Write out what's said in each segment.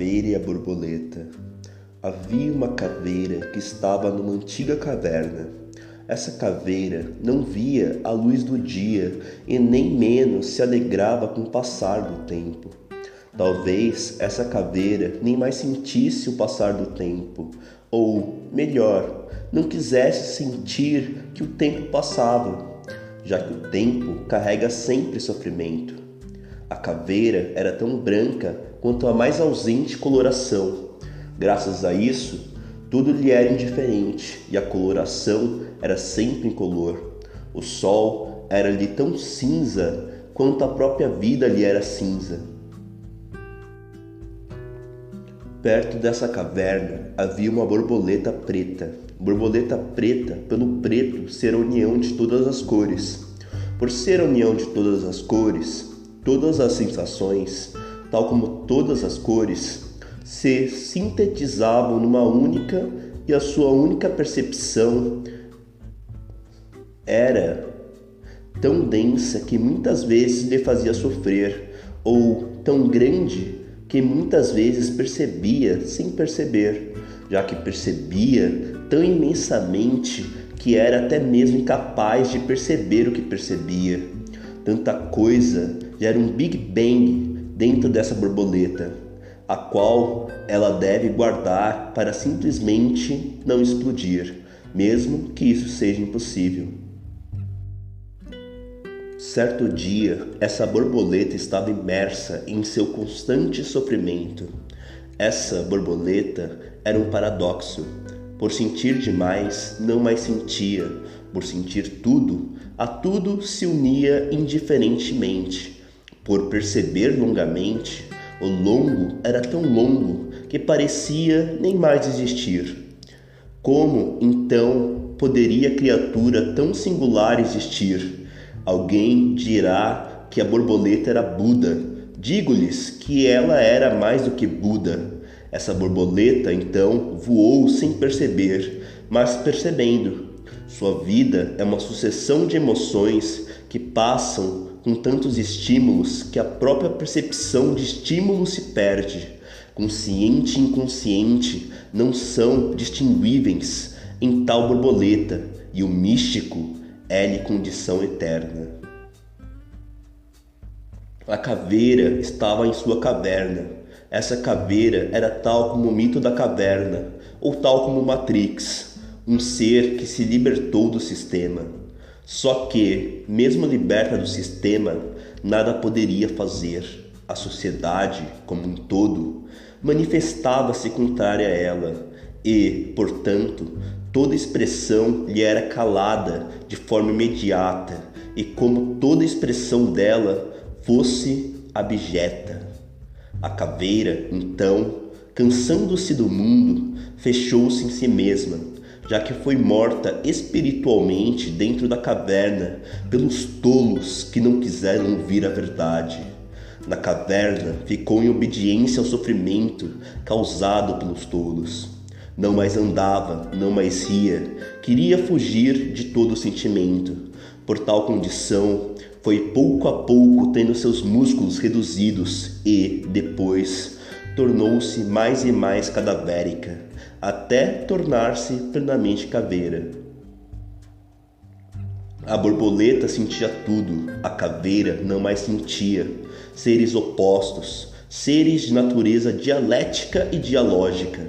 caveira e a borboleta. Havia uma caveira que estava numa antiga caverna. Essa caveira não via a luz do dia e nem menos se alegrava com o passar do tempo. Talvez essa caveira nem mais sentisse o passar do tempo, ou, melhor, não quisesse sentir que o tempo passava, já que o tempo carrega sempre sofrimento. A caveira era tão branca quanto a mais ausente coloração. Graças a isso, tudo lhe era indiferente e a coloração era sempre incolor. O sol era-lhe tão cinza quanto a própria vida lhe era cinza. Perto dessa caverna havia uma borboleta preta. Borboleta preta pelo preto ser a união de todas as cores. Por ser a união de todas as cores, todas as sensações, tal como todas as cores, se sintetizavam numa única e a sua única percepção era tão densa que muitas vezes lhe fazia sofrer, ou tão grande que muitas vezes percebia sem perceber, já que percebia tão imensamente que era até mesmo incapaz de perceber o que percebia. Tanta coisa gera um Big Bang dentro dessa borboleta, a qual ela deve guardar para simplesmente não explodir, mesmo que isso seja impossível. Certo dia, essa borboleta estava imersa em seu constante sofrimento. Essa borboleta era um paradoxo. Por sentir demais, não mais sentia. Por sentir tudo, a tudo se unia indiferentemente. Por perceber longamente, o longo era tão longo que parecia nem mais existir. Como, então, poderia criatura tão singular existir? Alguém dirá que a borboleta era Buda. Digo-lhes que ela era mais do que Buda. Essa borboleta, então, voou sem perceber, mas percebendo. Sua vida é uma sucessão de emoções que passam com tantos estímulos que a própria percepção de estímulo se perde. Consciente e inconsciente não são distinguíveis em tal borboleta, e o místico é-lhe condição eterna. A caveira estava em sua caverna. Essa caveira era tal como o mito da caverna, ou tal como Matrix, um ser que se libertou do sistema. Só que, mesmo liberta do sistema, nada poderia fazer. A sociedade, como um todo, manifestava-se contrária a ela e, portanto, toda expressão lhe era calada de forma imediata e como toda expressão dela fosse abjeta. A caveira, então, cansando-se do mundo, fechou-se em si mesma, já que foi morta espiritualmente dentro da caverna pelos tolos que não quiseram ouvir a verdade. Na caverna ficou em obediência ao sofrimento causado pelos tolos. Não mais andava, não mais ria, queria fugir de todo sentimento. Por tal condição, foi pouco a pouco tendo seus músculos reduzidos e, depois, tornou-se mais e mais cadavérica, até tornar-se plenamente caveira. A borboleta sentia tudo, a caveira não mais sentia. Seres opostos, seres de natureza dialética e dialógica,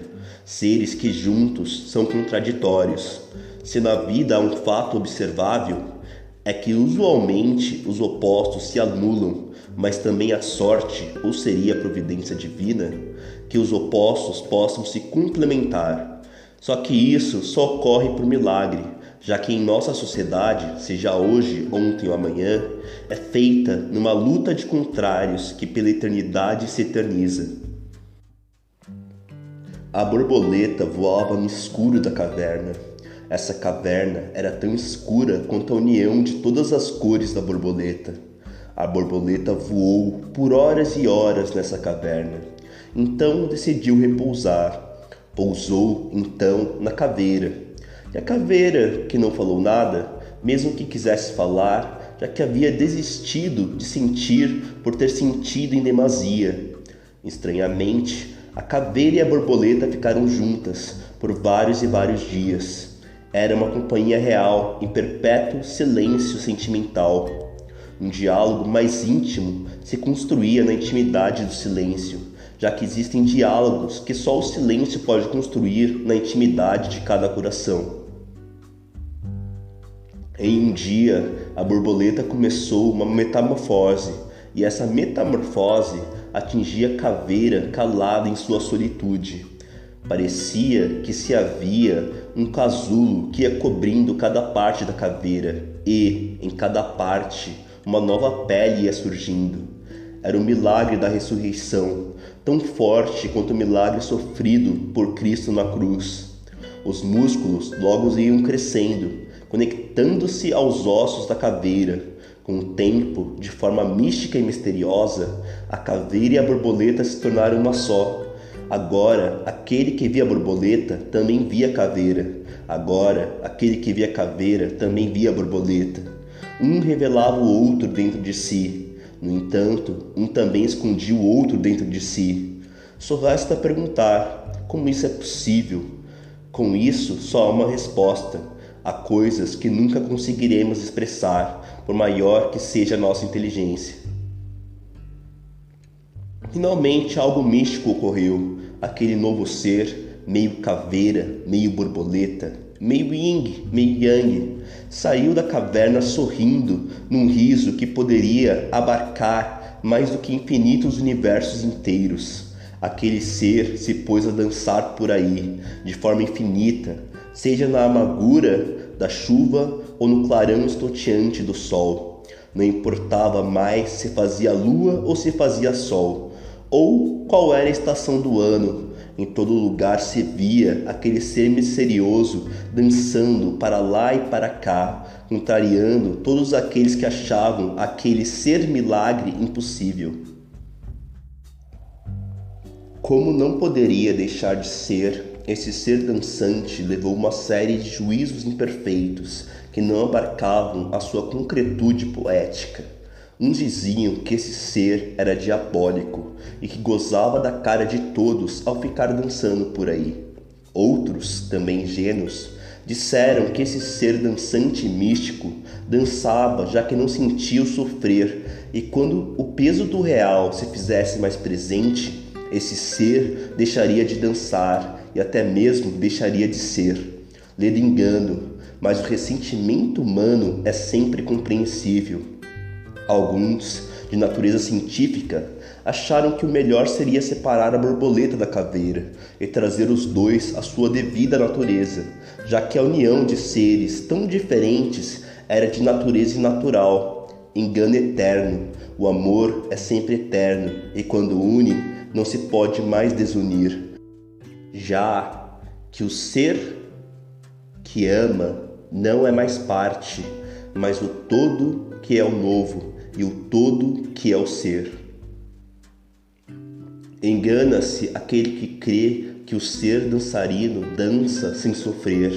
seres que juntos são contraditórios. Se na vida há um fato observável, é que usualmente os opostos se anulam, mas também a sorte, ou seria a providência divina, que os opostos possam se complementar. Só que isso só ocorre por milagre, já que em nossa sociedade, seja hoje, ontem ou amanhã, é feita numa luta de contrários que pela eternidade se eterniza. A borboleta voava no escuro da caverna. Essa caverna era tão escura quanto a união de todas as cores da borboleta. A borboleta voou por horas e horas nessa caverna. Então decidiu repousar. Pousou, então, na caveira. E a caveira, que não falou nada, mesmo que quisesse falar, já que havia desistido de sentir por ter sentido em demasia. Estranhamente, A caveira e a borboleta ficaram juntas por vários e vários dias. Era uma companhia real em perpétuo silêncio sentimental. Um diálogo mais íntimo se construía na intimidade do silêncio, já que existem diálogos que só o silêncio pode construir na intimidade de cada coração. Em um dia, a borboleta começou uma metamorfose, e essa metamorfose atingia a caveira calada em sua solitude. Parecia que se havia um casulo que ia cobrindo cada parte da caveira, e, em cada parte, uma nova pele ia surgindo. Era o milagre da ressurreição, tão forte quanto o milagre sofrido por Cristo na cruz. Os músculos logo iam crescendo, conectando-se aos ossos da caveira. Com o tempo, de forma mística e misteriosa, a caveira e a borboleta se tornaram uma só. Agora, aquele que via a borboleta também via a caveira. Agora, aquele que via a caveira também via a borboleta. Um revelava o outro dentro de si. No entanto, um também escondia o outro dentro de si. Só resta perguntar como isso é possível. Com isso, só há uma resposta. Há coisas que nunca conseguiremos expressar, por maior que seja a nossa inteligência. Finalmente, algo místico ocorreu. Aquele novo ser, meio caveira, meio borboleta, meio yin, meio yang, saiu da caverna sorrindo num riso que poderia abarcar mais do que infinitos universos inteiros. Aquele ser se pôs a dançar por aí, de forma infinita, seja na amargura da chuva ou no clarão estonteante do sol. Não importava mais se fazia lua ou se fazia sol, ou qual era a estação do ano. Em todo lugar se via aquele ser misterioso dançando para lá e para cá, contrariando todos aqueles que achavam aquele ser milagre impossível. Como não poderia deixar de ser, esse ser dançante levou uma série de juízos imperfeitos que não abarcavam a sua concretude poética. Uns diziam que esse ser era diabólico e que gozava da cara de todos ao ficar dançando por aí. Outros, também ingênuos, disseram que esse ser dançante e místico dançava já que não sentia o sofrer, e quando o peso do real se fizesse mais presente, esse ser deixaria de dançar e até mesmo deixaria de ser. Ledo engano, mas o ressentimento humano é sempre compreensível. Alguns, de natureza científica, acharam que o melhor seria separar a borboleta da caveira e trazer os dois à sua devida natureza, já que a união de seres tão diferentes era de natureza inatural. Engano eterno, o amor é sempre eterno e quando une, não se pode mais desunir. Já que o ser que ama não é mais parte, mas o todo que é o novo e o todo que é o ser. Engana-se aquele que crê que o ser dançarino dança sem sofrer.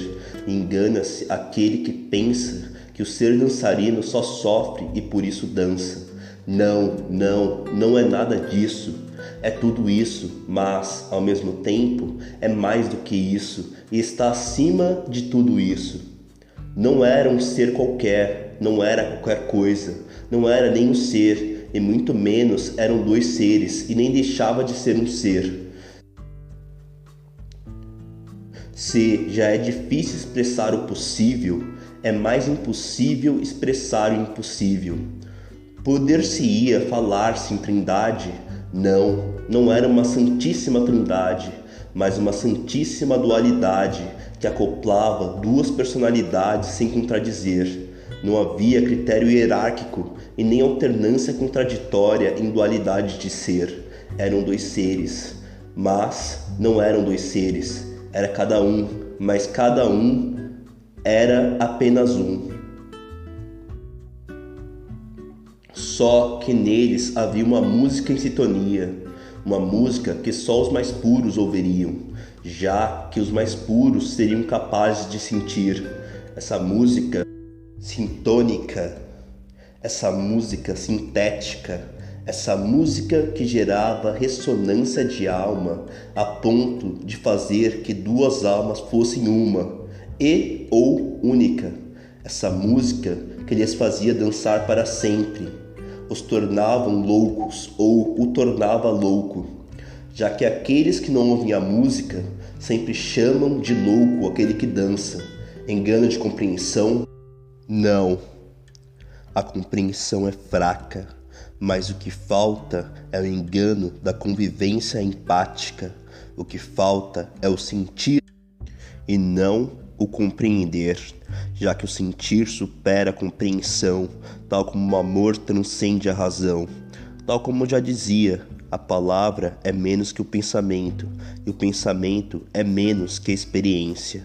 Engana-se aquele que pensa que o ser dançarino só sofre e por isso dança. Não é nada disso. É tudo isso, mas, ao mesmo tempo, é mais do que isso e está acima de tudo isso. Não era um ser qualquer, não era qualquer coisa, não era nem um ser, e muito menos eram dois seres, e nem deixava de ser um ser. Se já é difícil expressar o possível, é mais impossível expressar o impossível. Poder-se-ia falar-se em trindade? Não era uma santíssima trindade, mas uma santíssima dualidade que acoplava duas personalidades sem contradizer. Não havia critério hierárquico e nem alternância contraditória em dualidade de ser. Eram dois seres, mas não eram dois seres. Era cada um, mas cada um era apenas um. Só que neles havia uma música em sintonia, uma música que só os mais puros ouviriam, já que os mais puros seriam capazes de sentir. Essa música sintônica, essa música sintética, essa música que gerava ressonância de alma a ponto de fazer que duas almas fossem uma e ou única, essa música que lhes fazia dançar para sempre, os tornavam loucos ou o tornava louco, já que aqueles que não ouvem a música sempre chamam de louco aquele que dança. Engano de compreensão? Não. A compreensão é fraca, mas o que falta é o engano da convivência empática. O que falta é o sentir e não o compreender, já que o sentir supera a compreensão, tal como o amor transcende a razão. Tal como já dizia, a palavra é menos que o pensamento, e o pensamento é menos que a experiência.